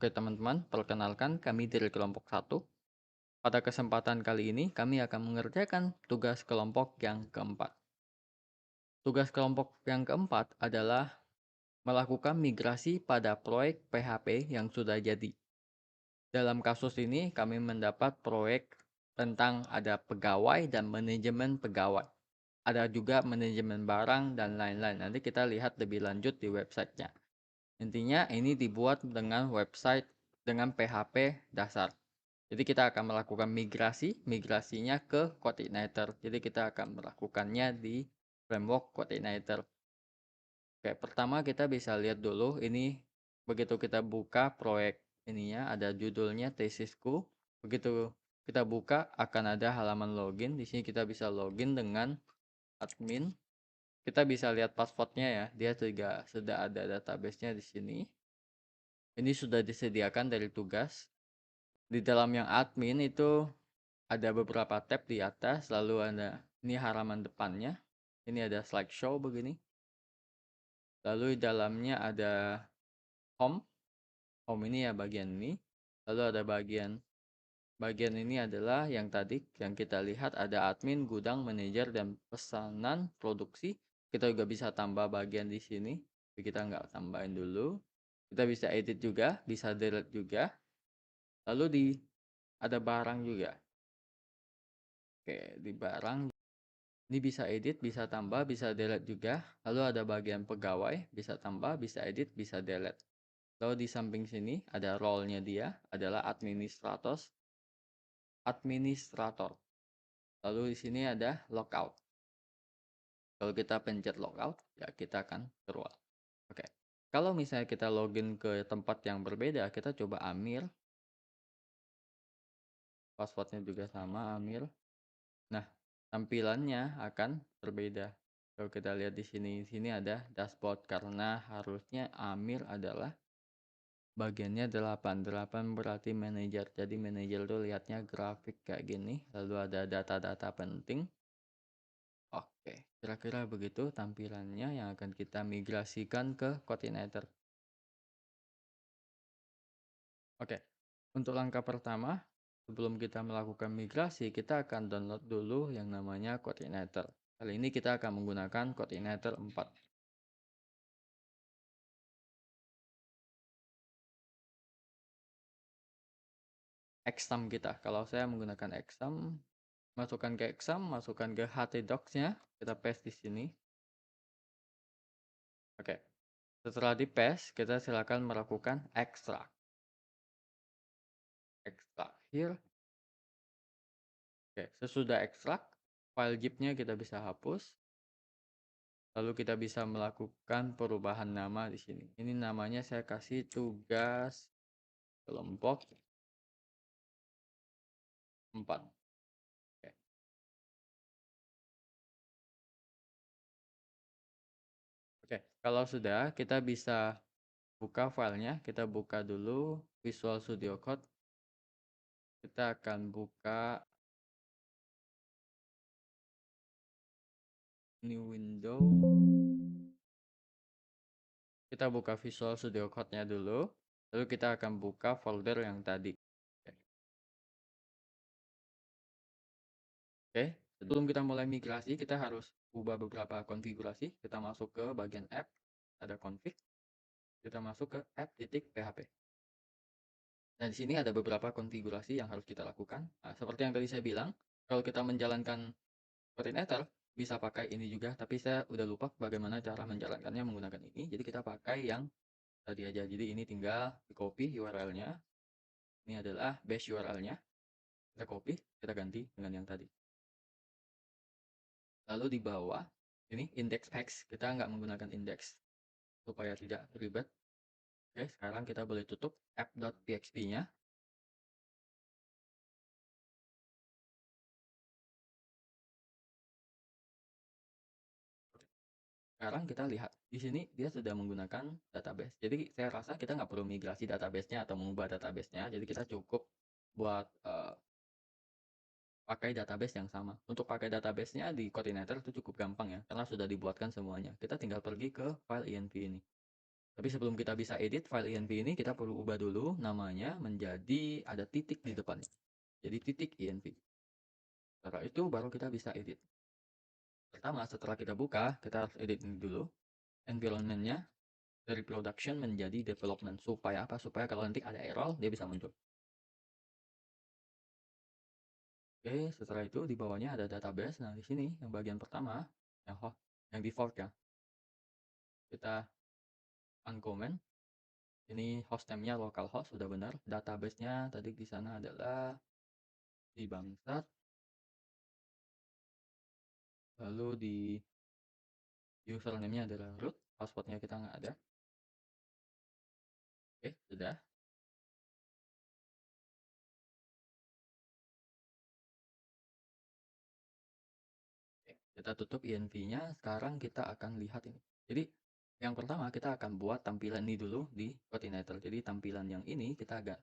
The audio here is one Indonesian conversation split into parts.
Oke teman-teman, perkenalkan kami dari kelompok satu. Pada kesempatan kali ini kami akan mengerjakan tugas kelompok yang keempat. Tugas kelompok yang keempat adalah melakukan migrasi pada proyek PHP yang sudah jadi. Dalam kasus ini kami mendapat proyek tentang ada pegawai dan manajemen pegawai. Ada juga manajemen barang dan lain-lain. Nanti kita lihat lebih lanjut di websitenya. Intinya ini dibuat dengan website dengan PHP dasar. Jadi kita akan melakukan migrasinya ke coordinator. Jadi kita akan melakukannya di framework coordinator. Oke, pertama kita bisa lihat dulu ini begitu kita buka proyek ininya ada judulnya tesisku. Begitu kita buka akan ada halaman login. Di sini kita bisa login dengan admin. Kita bisa lihat passwordnya ya. Dia juga sudah ada databasenya di sini. Ini sudah disediakan dari tugas. Di dalam yang admin itu ada beberapa tab di atas, lalu ada ini halaman depannya. Ini ada slideshow begini. Lalu di dalamnya ada home. Home ini ya bagian ini. Lalu ada bagian ini adalah yang tadi yang kita lihat ada admin, gudang, manajer dan pesanan produksi. Kita juga bisa tambah bagian di sini. Tapi kita nggak tambahin dulu. Kita bisa edit juga, bisa delete juga. Lalu ada barang juga. Oke, di barang ini bisa edit, bisa tambah, bisa delete juga. Lalu ada bagian pegawai, bisa tambah, bisa edit, bisa delete. Lalu di samping sini ada role-nya dia adalah administrator. Lalu di sini ada logout. Kalau kita pencet logout, ya kita akan keluar. Oke. Kalau misalnya kita login ke tempat yang berbeda, kita coba Amir. Passwordnya juga sama Amir. Nah, tampilannya akan berbeda. Kalau kita lihat di sini ada dashboard karena harusnya Amir adalah bagiannya 8 berarti manajer. Jadi manajer tuh lihatnya grafik kayak gini, lalu ada data-data penting. Oke, kira-kira begitu tampilannya yang akan kita migrasikan ke coordinator. Oke, untuk langkah pertama, sebelum kita melakukan migrasi, kita akan download dulu yang namanya coordinator. Kali ini kita akan menggunakan coordinator 4. Exam kita. Kalau saya menggunakan exam, masukkan ke exam, masukkan ke htdocs-nya, kita paste di sini. Oke. Setelah di paste, kita silakan melakukan extract. Extract here. Oke, sesudah extract, file zip-nya kita bisa hapus. Lalu kita bisa melakukan perubahan nama di sini. Ini namanya saya kasih tugas kelompok 4. Oke. Oke, kalau sudah kita bisa buka filenya. Kita buka dulu Visual Studio Code. Kita akan buka new window. Kita buka Visual Studio Code-nya dulu. Lalu kita akan buka folder yang tadi. Oke, sebelum kita mulai migrasi, kita harus ubah beberapa konfigurasi. Kita masuk ke bagian app, ada config. Kita masuk ke app.php. Nah, di sini ada beberapa konfigurasi yang harus kita lakukan. Nah, seperti yang tadi saya bilang, kalau kita menjalankan coordinator, bisa pakai ini juga, tapi saya udah lupa bagaimana cara menjalankannya menggunakan ini. Jadi kita pakai yang tadi aja. Jadi ini tinggal di copy URL-nya. Ini adalah base URL-nya. Kita copy, kita ganti dengan yang tadi. Lalu di bawah, ini index hex. Kita nggak menggunakan index supaya tidak ribet. Oke, sekarang kita boleh tutup app.php-nya. Sekarang kita lihat di sini dia sudah menggunakan database. Jadi saya rasa kita nggak perlu migrasi database-nya atau mengubah database-nya. Jadi kita cukup buat pakai database yang sama. Untuk pakai database-nya di coordinator itu cukup gampang ya, karena sudah dibuatkan semuanya. Kita tinggal pergi ke file env ini. Tapi sebelum kita bisa edit file env ini, kita perlu ubah dulu namanya menjadi ada titik di depannya. Jadi titik env. Setelah itu baru kita bisa edit. Pertama, setelah kita buka, kita harus edit ini dulu. Environment-nya dari production menjadi development. Supaya apa? Supaya kalau nanti ada error, dia bisa muncul. Oke, setelah itu di bawahnya ada database. Nah, di sini yang bagian pertama, yang default ya. Kita uncomment. Ini hostname-nya localhost sudah benar. Database-nya tadi di sana adalah di Bangsat. Lalu di username-nya adalah root. Password-nya kita nggak ada. Oke, sudah. Oke, kita tutup env-nya. Sekarang kita akan lihat ini. Jadi yang pertama kita akan buat tampilan ini dulu di coordinator. Jadi tampilan yang ini kita agak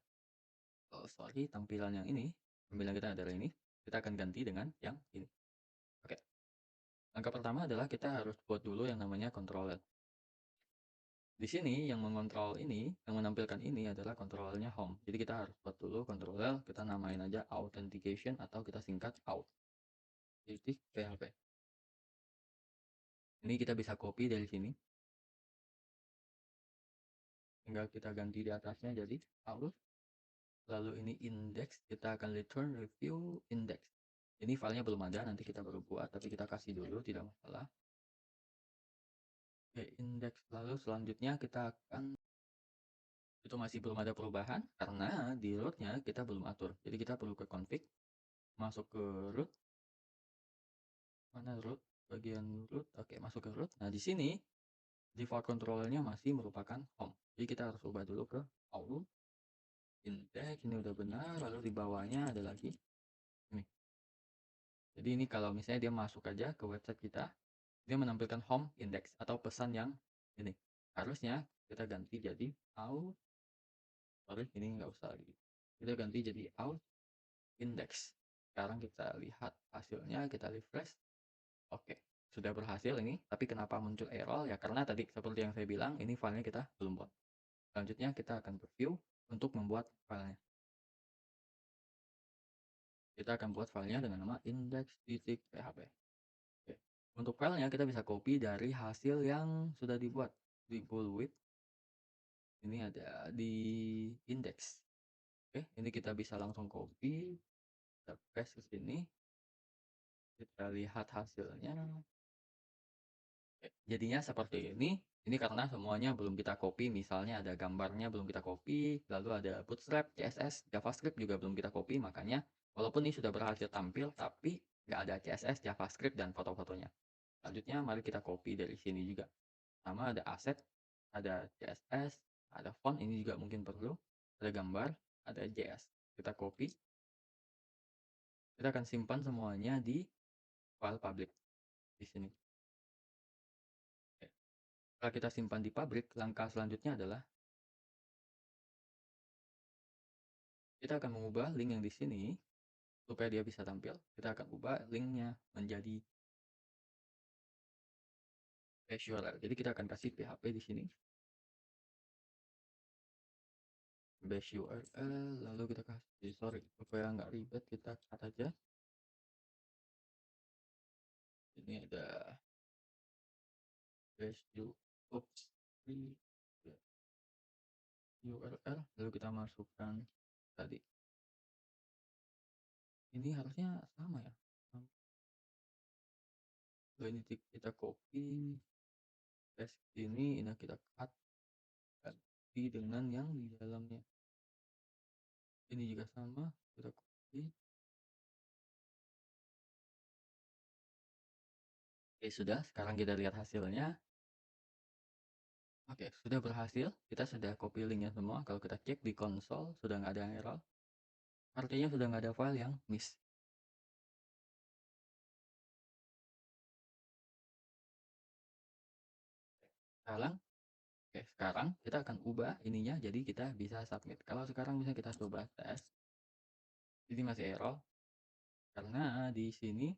tampilan yang ini, tampilan kita adalah ini, kita akan ganti dengan yang ini. Oke. Langkah pertama adalah kita harus buat dulu yang namanya controller. Di sini yang mengontrol ini, yang menampilkan ini adalah kontrolnya home. Jadi kita harus buat dulu controller, kita namain aja authentication atau kita singkat out. Titik PHP. Ini kita bisa copy dari sini. Tinggal kita ganti di atasnya jadi out. Lalu ini index, kita akan return review index. Ini filenya belum ada, nanti kita baru buat, tapi kita kasih dulu, tidak masalah. Oke, index. Lalu selanjutnya kita akan, itu masih belum ada perubahan, karena di rootnya kita belum atur. Jadi kita perlu ke config, masuk ke root, mana root, bagian root, oke masuk ke root. Nah di sini, default controllernya masih merupakan home. Jadi kita harus ubah dulu ke all, index, ini udah benar, lalu di bawahnya ada lagi, ini. Jadi ini kalau misalnya dia masuk aja ke website kita, dia menampilkan home index atau pesan yang ini. Harusnya kita ganti jadi out, sorry ini nggak usah lagi. Kita ganti jadi out index. Sekarang kita lihat hasilnya, kita refresh. Oke, sudah berhasil ini. Tapi kenapa muncul error? Ya karena tadi seperti yang saya bilang, ini filenya kita belum buat. Selanjutnya kita akan review untuk membuat filenya. Kita akan buat filenya dengan nama index.php. Oke. Untuk filenya kita bisa copy dari hasil yang sudah dibuat di bullwhip. Ini ada di index. Oke, ini kita bisa langsung copy, kita paste ke sini. Kita lihat hasilnya. Jadinya seperti ini. Ini karena semuanya belum kita copy. Misalnya ada gambarnya belum kita copy, lalu ada Bootstrap, CSS, JavaScript juga belum kita copy. Makanya walaupun ini sudah berhasil tampil, tapi nggak ada CSS, JavaScript, dan foto-fotonya. Selanjutnya mari kita copy dari sini juga. Sama ada asset, ada CSS, ada font, ini juga mungkin perlu. Ada gambar, ada JS. Kita copy. Kita akan simpan semuanya di file public di sini. Setelah kita simpan di pabrik, langkah selanjutnya adalah kita akan mengubah link yang di sini supaya dia bisa tampil. Kita akan ubah linknya menjadi bash URL. Jadi kita akan kasih PHP di sini. Bash URL, lalu kita kasih, sorry, supaya nggak ribet kita cut aja. Ini ada bash URL, lalu kita masukkan tadi. Ini harusnya sama ya. Lalu ini kita copy, paste ini kita cut ganti dengan yang di dalamnya. Ini juga sama, kita copy. Oke, sudah. Sekarang kita lihat hasilnya. Oke, sudah berhasil. Kita sudah copy linknya semua. Kalau kita cek di konsol, sudah nggak ada yang error. Artinya sudah nggak ada file yang miss. Sekarang kita akan ubah ininya, jadi kita bisa submit. Kalau sekarang bisa kita coba tes. Ini masih error. Karena di sini,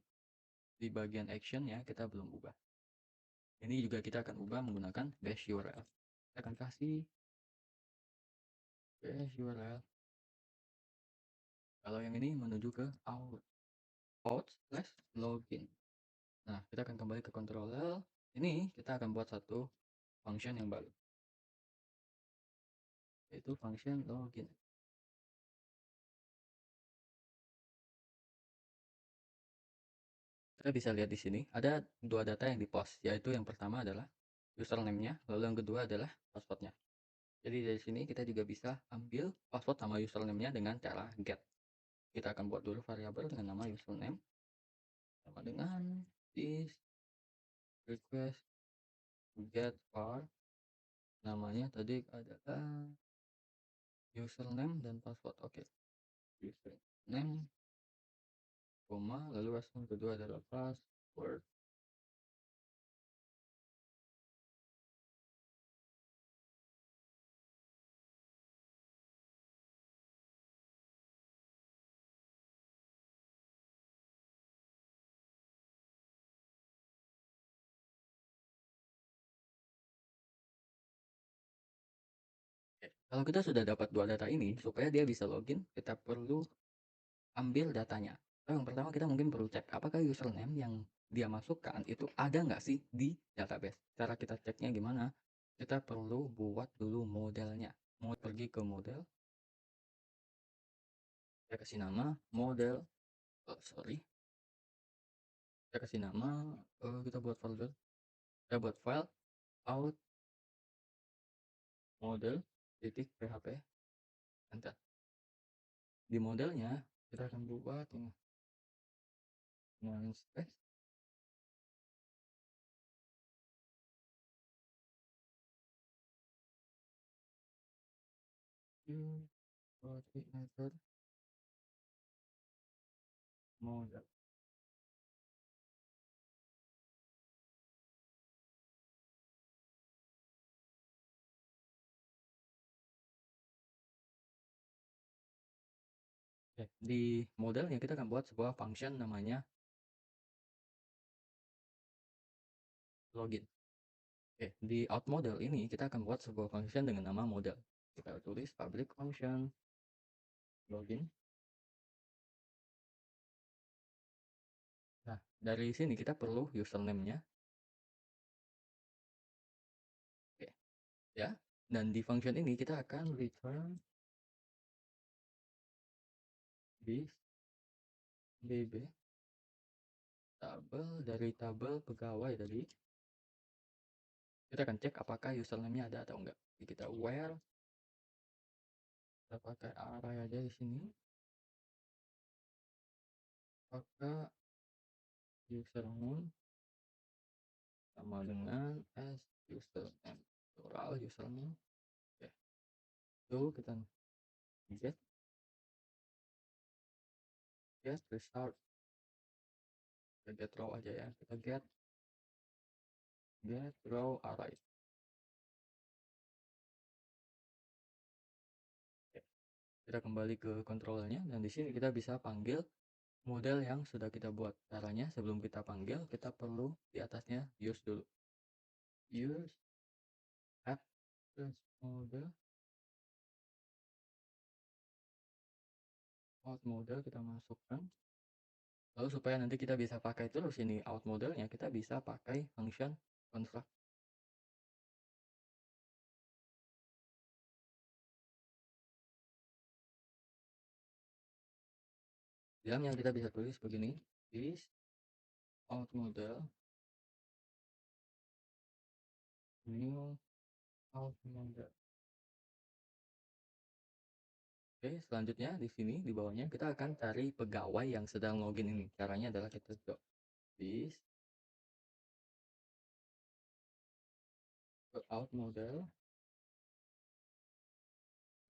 di bagian action ya, kita belum ubah. Ini juga kita akan ubah menggunakan bash URL. Kita akan kasih slash URL. Kalau yang ini menuju ke out slash login. Nah, kita akan kembali ke controller. Ini kita akan buat satu function yang baru, yaitu function login. Kita bisa lihat di sini ada dua data yang di-post, yaitu yang pertama adalah username-nya, lalu yang kedua adalah password-nya. Jadi dari sini kita juga bisa ambil password sama username-nya dengan cara get. Kita akan buat dulu variabel dengan nama username sama dengan this request get var, namanya tadi adalah username dan password. Oke, username koma lalu respon kedua adalah password. Kalau kita sudah dapat dua data ini, supaya dia bisa login, kita perlu ambil datanya. Yang pertama kita mungkin perlu cek apakah username yang dia masukkan itu ada nggak sih di database. Cara kita ceknya gimana? Kita perlu buat dulu modelnya. Mau pergi ke model, kita kasih nama model, kita kasih nama, kita buat folder, kita buat file out model titik php, enter. Di modelnya kita akan buat ini space. Method model. Oke, di modelnya kita akan buat sebuah function namanya login. Oke, di out model ini kita akan buat sebuah function dengan nama model. Kita tulis public function login. Nah, dari sini kita perlu username-nya. Oke, ya. Dan di function ini kita akan return this bb tabel dari tabel pegawai tadi. Kita akan cek apakah username-nya ada atau enggak. Jadi kita where, kita pakai array aja di sini. Apakah username sama dengan as username, plural username. Oke, lalu kita get result, kita get row aja ya, kita get row array. Oke, kita kembali ke controllernya dan di sini kita bisa panggil model yang sudah kita buat. Caranya sebelum kita panggil kita perlu di atasnya use dulu, use address model, out model kita masukkan. Lalu supaya nanti kita bisa pakai terus ini out modelnya, kita bisa pakai function construct. Dalamnya kita bisa tulis begini, is out model new out model. Oke, selanjutnya di sini di bawahnya kita akan cari pegawai yang sedang login ini. Caranya adalah kita dot this out model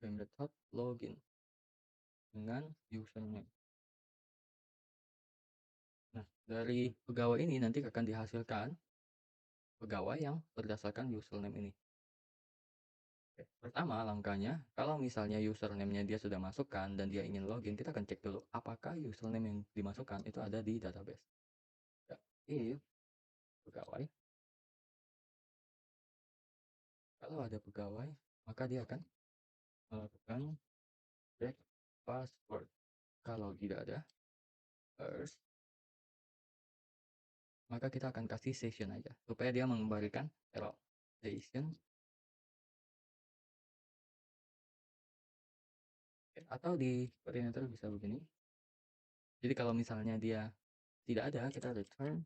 dan method login dengan username. Nah, dari pegawai ini nanti akan dihasilkan pegawai yang berdasarkan username ini. Oke, pertama langkahnya, kalau misalnya username-nya dia sudah masukkan dan dia ingin login, kita akan cek dulu apakah username yang dimasukkan itu ada di database. Ya, if pegawai, Kalau ada pegawai, maka dia akan melakukan check password. Kalau tidak ada first, maka kita akan kasih session aja supaya dia mengembalikan error session. Atau di koordinator bisa begini. Jadi kalau misalnya dia tidak ada, kita return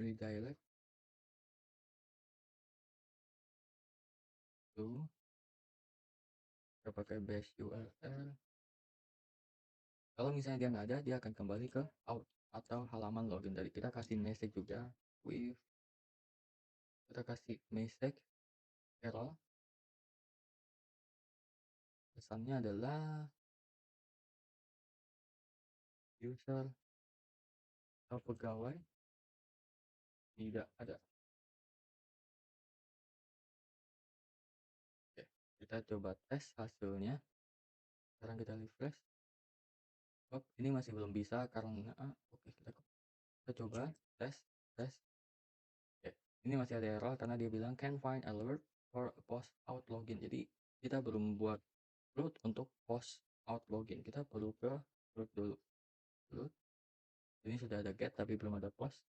redirect to, kita pakai base URL. Kalau misalnya dia nggak ada, dia akan kembali ke out atau halaman login. Dari kita kasih message juga with, kita kasih message error. Pesannya adalah user atau pegawai tidak ada. Oke, kita coba tes hasilnya. Sekarang kita refresh. Oh, ini masih belum bisa karena oke, kita coba tes. Oke, ini masih ada error karena dia bilang can find alert for post out login. Jadi kita belum buat root untuk post out login. Kita perlu ke root dulu. Root. Ini sudah ada get tapi belum ada post.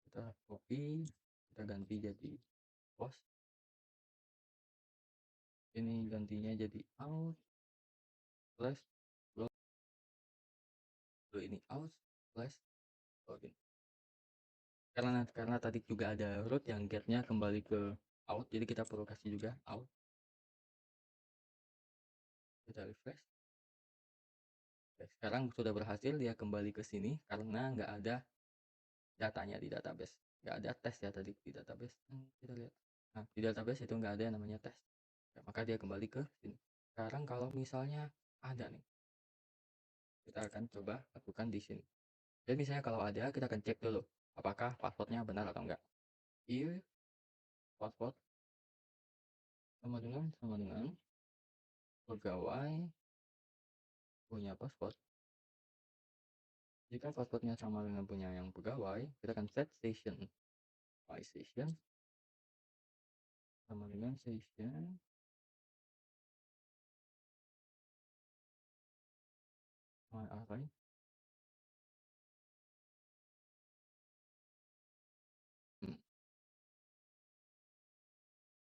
Kita copy, kita ganti jadi post. Ini gantinya jadi out slash log. Ini out slash login. Karena tadi juga ada root yang getnya kembali ke out, jadi kita perlu kasih juga out. Kita refresh. Oke, sekarang sudah berhasil dia kembali ke sini karena nggak ada datanya di database, nggak ada tes ya tadi di database. Kita lihat, nah di database itu nggak ada yang namanya tes. Ya, maka dia kembali ke sini. Sekarang kalau misalnya ada nih, kita akan coba lakukan di sini. Jadi misalnya kalau ada, kita akan cek dulu apakah passwordnya benar atau enggak. If password sama dengan pegawai punya password. Jika passwordnya sama dengan punya yang pegawai, kita akan set session. My session sama dengan session my array.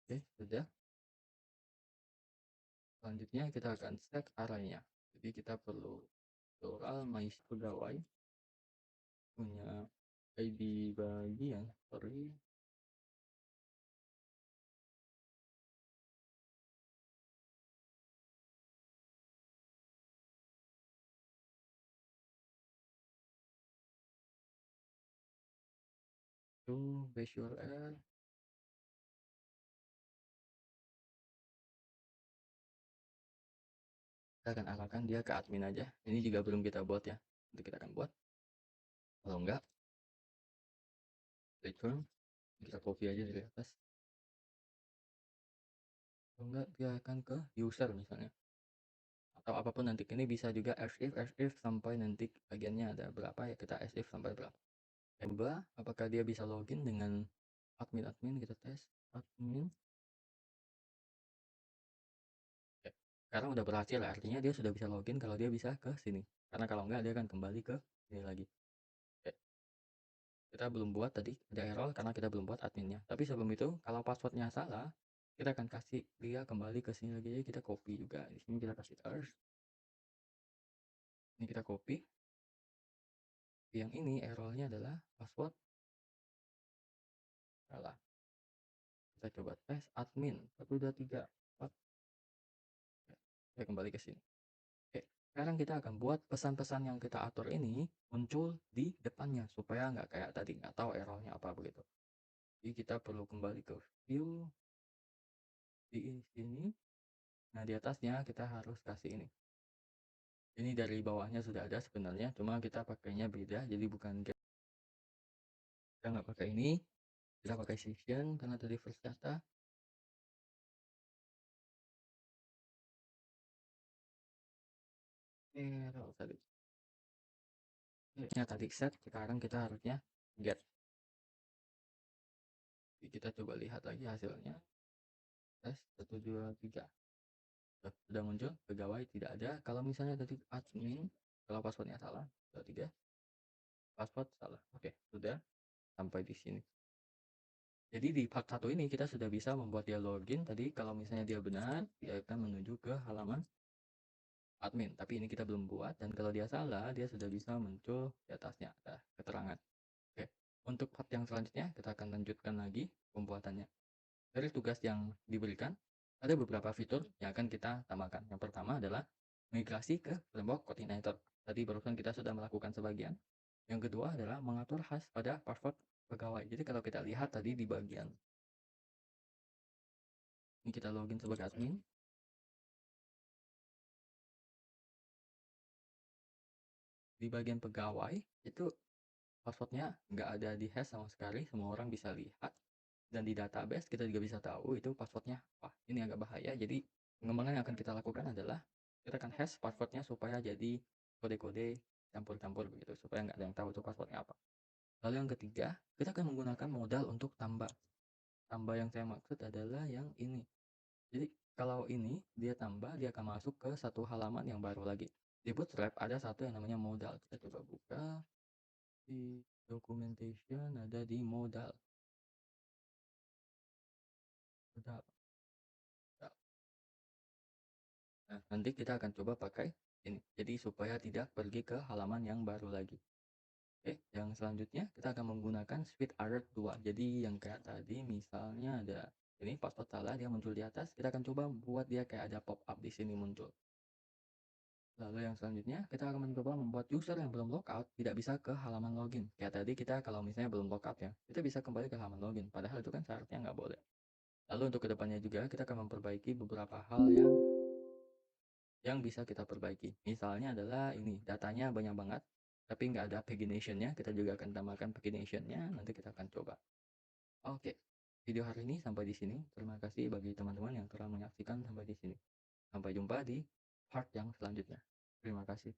Oke, sudah. Selanjutnya kita akan set arraynya. Jadi kita perlu plural my pegawai punya ID bagian, sorry. To base URL. Kita akan arahkan dia ke admin aja. Ini juga belum kita buat ya. Nanti kita akan buat. Kalau enggak, return. Kita copy aja dari atas. Kalau enggak, dia akan ke user misalnya. Atau apapun nanti. Ini bisa juga as if sampai nanti bagiannya ada berapa ya. Kita as if sampai berapa. Coba apakah dia bisa login dengan admin. Kita tes admin. Oke. Sekarang udah berhasil, artinya dia sudah bisa login kalau dia bisa ke sini. Karena kalau enggak dia akan kembali ke sini lagi. Oke. Kita belum buat tadi ada error karena kita belum buat adminnya. Tapi sebelum itu kalau passwordnya salah, kita akan kasih dia kembali ke sini lagi. Jadi kita copy juga. Di sini kita kasih earth. Ini kita copy. Yang ini errornya adalah password salah. Kita coba tes admin 123 4. Kita kembali ke sini. Oke, sekarang kita akan buat pesan-pesan yang kita atur ini muncul di depannya supaya nggak kayak tadi nggak tahu errornya apa begitu. Jadi kita perlu kembali ke view di sini. Nah di atasnya kita harus kasih ini. Ini dari bawahnya sudah ada sebenarnya, cuma kita pakainya beda, jadi bukan kita nggak pakai ini, kita pakai session karena tadi first data. Error tadi. Ya tadi set, sekarang kita harusnya get. Kita coba lihat lagi hasilnya. Tes 1 2 3. Sudah muncul pegawai tidak ada. Kalau misalnya tadi admin, kalau passwordnya salah, 2 3, password salah. Oke, sudah sampai di sini. Jadi di part 1 ini kita sudah bisa membuat dia login. Tadi kalau misalnya dia benar, dia akan menuju ke halaman admin. Tapi ini kita belum buat, dan kalau dia salah, dia sudah bisa muncul di atasnya ada keterangan. Oke, untuk part yang selanjutnya kita akan lanjutkan lagi pembuatannya. Dari tugas yang diberikan, ada beberapa fitur yang akan kita tambahkan. Yang pertama adalah migrasi ke framework coordinator. Tadi barusan kita sudah melakukan sebagian. Yang kedua adalah mengatur hash pada password pegawai. Jadi kalau kita lihat tadi di bagian ini, kita login sebagai admin. Di bagian pegawai itu passwordnya nggak ada di hash sama sekali, semua orang bisa lihat. Dan di database kita juga bisa tahu itu passwordnya apa. Ini agak bahaya, jadi pengembangan yang akan kita lakukan adalah kita akan hash passwordnya supaya jadi kode-kode campur-campur begitu, supaya nggak ada yang tahu itu passwordnya apa. Lalu yang ketiga, kita akan menggunakan modal untuk tambah. Tambah yang saya maksud adalah yang ini. Jadi kalau ini dia tambah, dia akan masuk ke satu halaman yang baru lagi. Di Bootstrap ada satu yang namanya modal. Kita coba buka di documentation, ada di modal. Modal. Nah, nanti kita akan coba pakai ini. Jadi supaya tidak pergi ke halaman yang baru lagi. Oke, yang selanjutnya kita akan menggunakan Speed Alert 2. Jadi yang kayak tadi misalnya ada ini password salah, dia muncul di atas. Kita akan coba buat dia kayak ada pop up di sini muncul. Lalu yang selanjutnya kita akan mencoba membuat user yang belum logout tidak bisa ke halaman login. Kayak tadi kita kalau misalnya belum logout ya, kita bisa kembali ke halaman login. Padahal itu kan syaratnya nggak boleh. Lalu untuk kedepannya juga kita akan memperbaiki beberapa hal yang bisa kita perbaiki. Misalnya adalah ini, datanya banyak banget, tapi nggak ada pagination-nya. Kita juga akan tambahkan pagination-nya, nanti kita akan coba. Oke, video hari ini sampai di sini. Terima kasih bagi teman-teman yang telah menyaksikan sampai di sini. Sampai jumpa di part yang selanjutnya. Terima kasih.